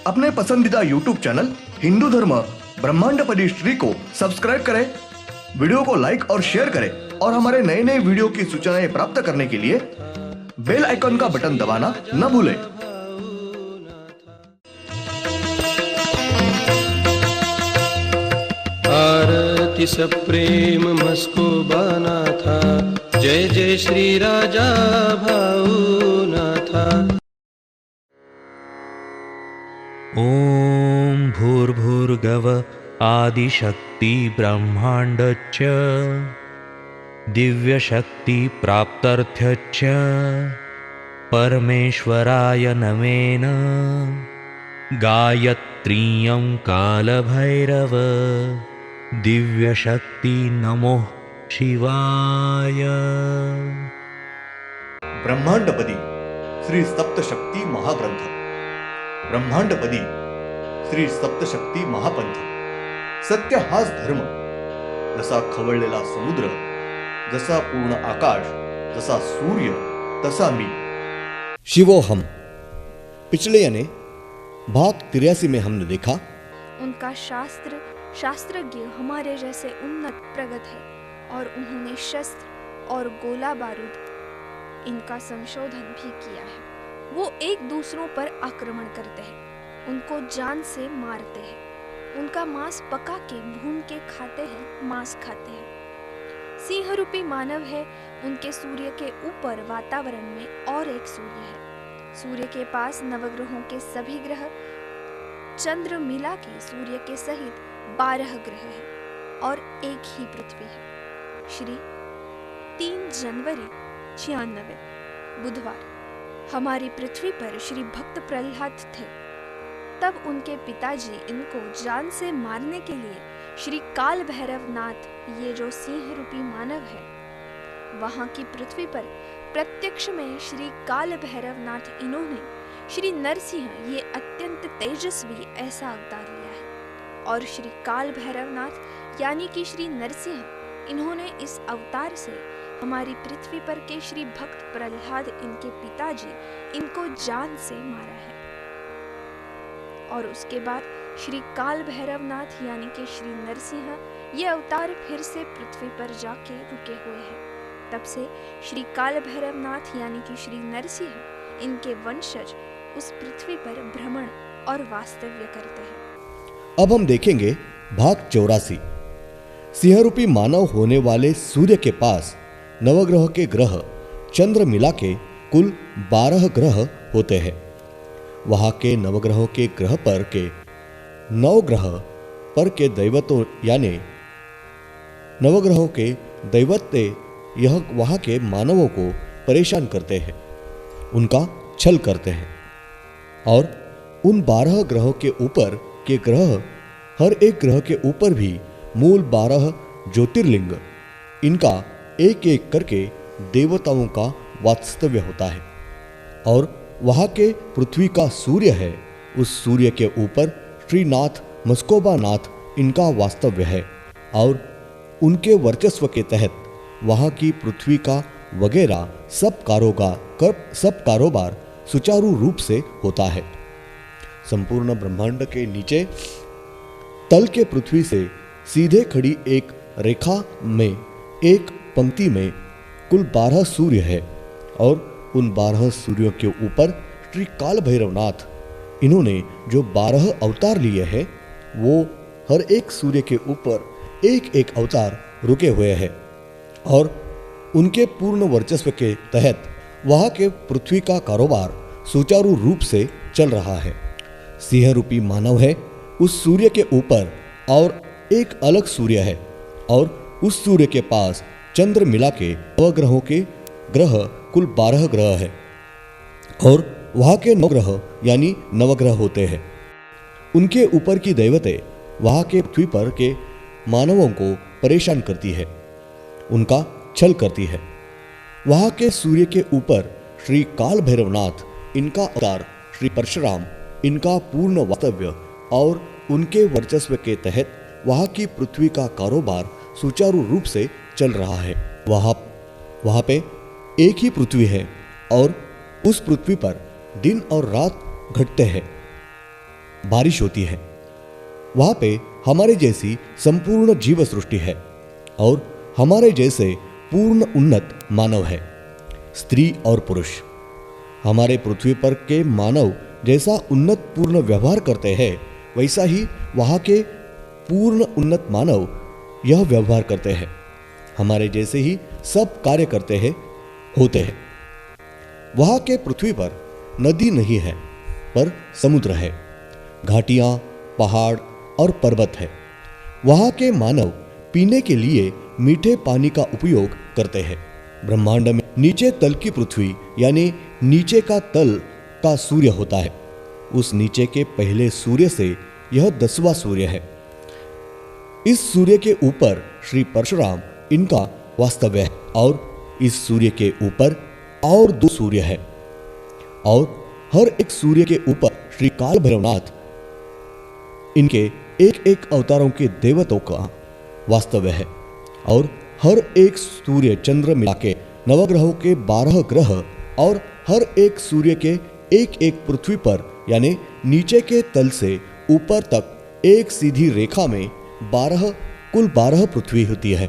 अपने पसंदीदा YouTube channel Hindu धर्म ब्रह्मांडपदी श्री को सब्सक्राइब करें, वीडियो को लाइक और शेयर करें और हमारे नए नए वीडियो की सूचनाएं प्राप्त करने के लिए बेल आइकन का बटन दबाना न भूलें। आरती सप्रेम मस्कोबानाथा, जय जय श्री राजा भाऊनाथा। ॐ भूर्भुर्गव आदिशक्ति ब्रह्माण्डच्च दिव्यशक्ति प्राप्त्यर्थच्च परमेश्वराय नमेन गायत्रीयं कालभैरव दिव्यशक्ति नमो शिवाय। ब्रह्मांडपदी श्री सप्तशक्ती महाग्रंथ, ब्रह्मांडपदी श्री सप्तशक्ती महापंथ। सत्य हाच धर्म, जसा खवळलेला समुद्र, जसा पूर्ण आकाश, जसा सूर्य, तसा मी। शिवोहम। पिछले यानी भाग 83 में हमने देखा उनका शास्त्रज्ञ हमारे जैसे उन्नत प्रगत है और उन्होंने शस्त्र और गोला बारूद इनका संशोधन भी किया है। वो एक दूसरों पर आक्रमण करते हैं, उनको जान से मारते हैं, उनका मांस पका के भून के खाते हैं, मांस खाते हैं। सिंह रूपी मानव है, उनके सूर्य के ऊपर वातावरण में और एक सूर्य है। सूर्य के पास नवग्रहों के सभी ग्रह, चंद्र मिला के सूर्य के सहित 12 ग्रह हैं और एक ही पृथ्वी है। श्री 3 जनवरी 96 बुधवार हमारी पृथ्वी पर श्री भक्त प्रहलाद थे। तब उनके पिताजी इनको जान से मारने के लिए श्री काल भैरव नाथ, ये जो सिंह रूपी मानव है, वहां की पृथ्वी पर प्रत्यक्ष में श्री काल भैरव नाथ इन्होंने श्री नरसिंह, ये अत्यंत तेजस्वी ऐसा अवतार लिया है। और श्री काल भैरव नाथ यानी कि श्री नरसिंह, इन्होंने इस अवतार से हमारी पृथ्वी पर के श्री भक्त प्रहलाद, इनके पिताजी, इनको जान से मारा है। और उसके बाद श्री काल भैरव नाथ यानी कि श्री नरसिंह, ये अवतार फिर से पृथ्वी पर जाके रुके हुए हैं। तब से श्री काल भैरव नाथ यानी कि श्री नरसिंह, इनके वंशज उस पृथ्वी पर भ्रमण और वास्तव्य करते हैं। अब हम देखेंगे भाग 84। सिंह रूपी मानव होने वाले सूर्य के पास नवग्रह के ग्रह चंद्र मिला के कुल 12 ग्रह होते हैं। वहां के नवग्रहों के ग्रह पर के 9 ग्रह पर के दैवतों यानी नवग्रहों के दैवत्य यह वहां के मानवों को परेशान करते हैं, उनका छल करते हैं। और उन 12 ग्रहों के ऊपर के ग्रह, हर एक ग्रह के ऊपर भी मूल 12 ज्योतिर्लिंग, इनका एक एक करके देवताओं का वास्तव्य होता है। और वहां के पृथ्वी का सूर्य है, उस सूर्य के ऊपर श्रीनाथ मस्कोबा नाथ इनका वास्तव्य है। और उनके वर्चस्व के तहत वहां की पृथ्वी का वगैरह सब कारोबार सुचारू रूप से होता है। संपूर्ण ब्रह्मांड के नीचे तल के पृथ्वी से सीधे खड़ी एक रेखा में, एक पंक्ति में कुल 12 सूर्य है। और उन 12 सूर्यों के ऊपर श्री काल भैरवनाथ, इन्होंने जो 12 अवतार लिए हैं, वो हर एक सूर्य के ऊपर एक एक अवतार रुके हुए हैं। और उनके पूर्ण वर्चस्व के तहत वहां के पृथ्वी का कारोबार सुचारू रूप से चल रहा है। सिंह रूपी मानव है, उस सूर्य के ऊपर और एक अलग सूर्य है। और उस सूर्य के पास चंद्र मिला के नवग्रहों के ग्रह कुल 12 ग्रह है। और वहां के 9 ग्रह यानी नवग्रह होते हैं। उनके ऊपर की दैवतें वहां के पृथ्वी पर के मानवों को परेशान करती है, उनका छल करती है। वहां के सूर्य के ऊपर श्री काल भैरवनाथ, इनका अवतार श्री परशुराम, इनका पूर्ण वास्तव्य। और उनके वर्चस्व के तहत वहां की पृथ्वी का कारोबार सुचारू रूप से चल रहा है। वहां पे एक ही पृथ्वी है और उस पृथ्वी पर दिन और रात घटते हैं। बारिश होती है। वहां पे हमारे जैसी संपूर्ण जीव सृष्टि है और हमारे जैसे पूर्ण उन्नत मानव है, स्त्री और पुरुष। हमारे पृथ्वी पर के मानव जैसा उन्नत पूर्ण व्यवहार करते हैं, वैसा ही वहां के पूर्ण उन्नत मानव यह व्यवहार करते हैं। हमारे जैसे ही सब कार्य करते हैं, होते हैं। वहां के पृथ्वी पर नदी नहीं है, पर समुद्र है, घाटियां, पहाड़ और पर्वत है। वहां के मानव पीने के लिए मीठे पानी का उपयोग करते हैं। ब्रह्मांड में नीचे तल की पृथ्वी यानी नीचे का तल का सूर्य होता है। उस नीचे के पहले सूर्य से यह 10वां सूर्य है। इस सूर्य के ऊपर श्री परशुराम इनका वास्तव्य है और इस सूर्य के ऊपर और 2 सूर्य है और हर एक सूर्य के ऊपर श्री काल भैरवनाथ इनके एक एक अवतारों के देवताओं का वास्तव्य है और हर एक सूर्य चंद्र मिला के नवग्रहों के 12 ग्रह और हर एक सूर्य के एक एक पृथ्वी पर यानी नीचे के तल से ऊपर तक एक सीधी रेखा में कुल 12 पृथ्वी होती है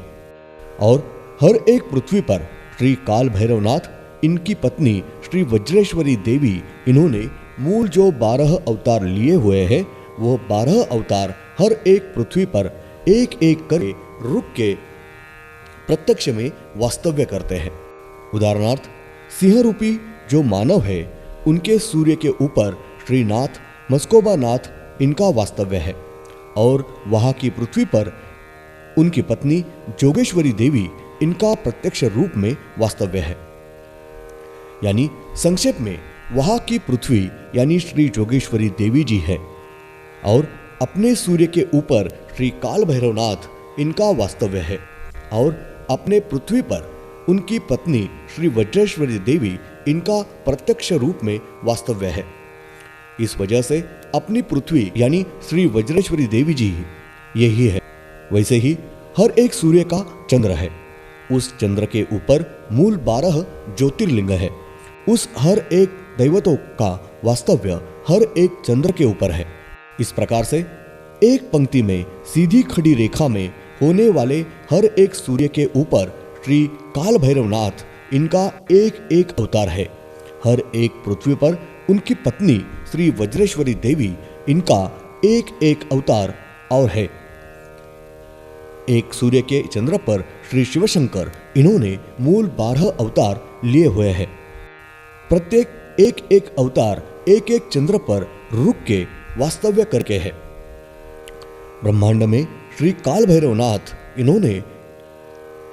और हर एक पृथ्वी पर श्री काल भैरवनाथ, इनकी पत्नी श्री वज्रेश्वरी देवी, इन्होंने मूल जो 12 अवतार लिए हुए हैं, वो 12 अवतार हर एक पृथ्वी पर एक एक करके रुक के प्रत्यक्ष में वास्तव्य करते हैं। उदाहरणार्थ, सिंह रूपी जो मानव है, उनके सूर्य के ऊपर श्रीनाथ मस्कोबा नाथ इनका वास्तव्य है और वहां की पृथ्वी पर उनकी पत्नी जोगेश्वरी देवी इनका प्रत्यक्ष रूप में वास्तव्य है। यानी संक्षेप में वहां की पृथ्वी यानी श्री जोगेश्वरी देवी जी है और अपने सूर्य के ऊपर श्री काल भैरवनाथ इनका वास्तव्य है और अपने पृथ्वी पर उनकी पत्नी श्री वज्रेश्वरी देवी इनका प्रत्यक्ष रूप में वास्तव्य है। इस वजह से अपनी पृथ्वी यानी श्री वज्रेश्वरी देवी जी यही है। वैसे ही हर एक सूर्य का चंद्र है। उस चंद्र के ऊपर मूल 12 ज्योतिर्लिंग है। उस हर एक दैवतों का वास्तव्य हर एक चंद्र के ऊपर है। इस प्रकार से एक पंक्ति में सीधी खड़ी रेखा में होने वाले हर एक सूर्य के ऊपर श्री काल भैरवनाथ इनका एक एक अवतार है। हर एक पृथ्वी पर उनकी पत्नी श्री वज्रेश्वरी देवी इनका एक एक अवतार और है। एक सूर्य के चंद्र पर श्री शिवशंकर इन्होंने मूल 12 अवतार लिए हुए हैं। प्रत्येक एक एक अवतार एक एक चंद्र पर रुक के वास्तव्य करके है। ब्रह्मांड में श्री काल भैरवनाथ इन्होंने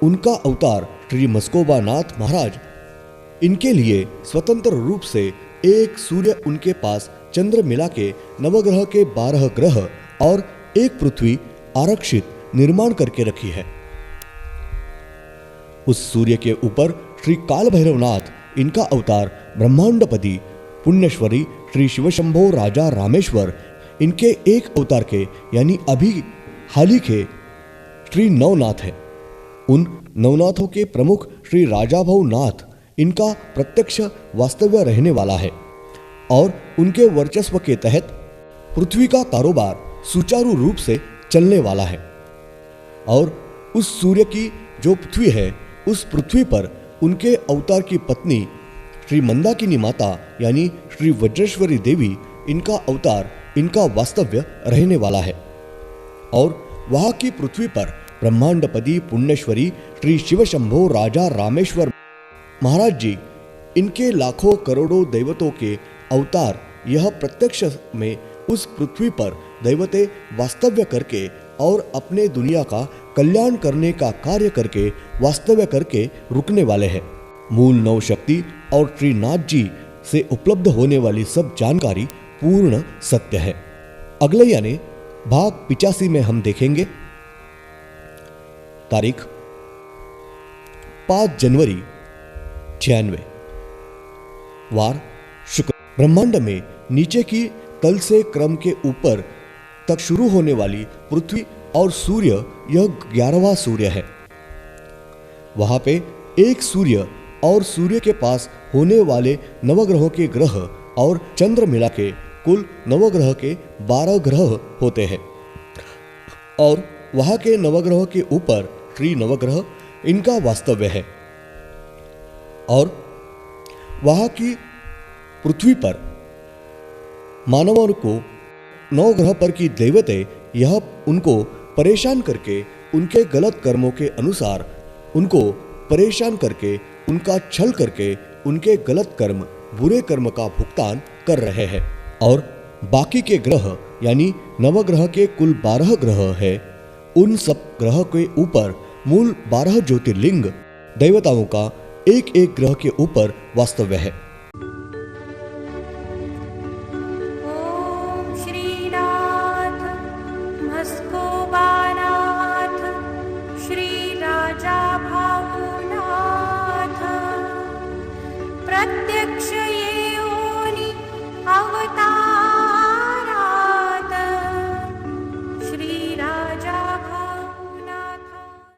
उनका अवतार श्री मस्कोबा नाथ महाराज, इनके लिए स्वतंत्र रूप से एक सूर्य उनके पास चंद्र मिला के नवग्रह के 12 ग्रह और एक पृथ्वी आरक्षित निर्माण करके रखी है। उस सूर्य के ऊपर श्री काल भैरवनाथ इनका अवतार ब्रह्मांडपति पुण्यश्वरी श्री शिवशंभो राजा रामेश्वर इनके एक अवतार के यानी अभी हाल के श्री नवनाथ है। उन नवनाथों के प्रमुख श्री राजाभव नाथ इनका प्रत्यक्ष वास्तव्य रहने वाला है और उनके वर्चस्व के तहत पृथ्वी का कारोबार सुचारू रूप से चलने वाला है। और उस सूर्य की जो पृथ्वी है, उस पृथ्वी पर उनके अवतार की पत्नी श्री मंदाकिनी माता यानी श्री वज्रेश्वरी देवी इनका अवतार, इनका वास्तव्य रहने वाला है। और वहां की पृथ्वी पर ब्रह्मांडपति पुण्यश्वरी श्री शिवशंभो राजा रामेश्वर महाराज जी, इनके लाखों करोड़ों दैवतों के अवतार यह प्रत्यक्ष में उस पृथ्वी पर दैवते वास्तव्य करके और अपने दुनिया का कल्याण करने का कार्य करके वास्तव्य करके रुकने वाले हैं। मूल नव शक्ति और श्रीनाथ जी से उपलब्ध होने वाली सब जानकारी पूर्ण सत्य है। अगले यानी भाग 85 में हम देखेंगे तारीख 5 जनवरी 96, वार शुक्र। ब्रह्मांड में नीचे की तल से क्रम के ऊपर तक शुरू होने वाली पृथ्वी और सूर्य, यह 11वां सूर्य है। वहां पे एक सूर्य और सूर्य के पास होने वाले नवग्रहों के ग्रह और चंद्र मिला के कुल नवग्रह के 12 ग्रह होते हैं और वहाँ के नवग्रह के ऊपर श्री नवग्रह इनका वास्तव्य है। और वहाँ की पृथ्वी पर मानवों को नवग्रह पर की दैवतें यह उनको परेशान करके उनके गलत कर्मों के अनुसार उनको परेशान करके उनका छल करके उनके गलत कर्म बुरे कर्म का भुगतान कर रहे हैं। और बाकी के ग्रह यानी नवग्रह के कुल 12 ग्रह है, उन सब ग्रह के ऊपर मूल 12 ज्योतिर्लिंग देवताओं का एक एक ग्रह के ऊपर वास्तव्य है।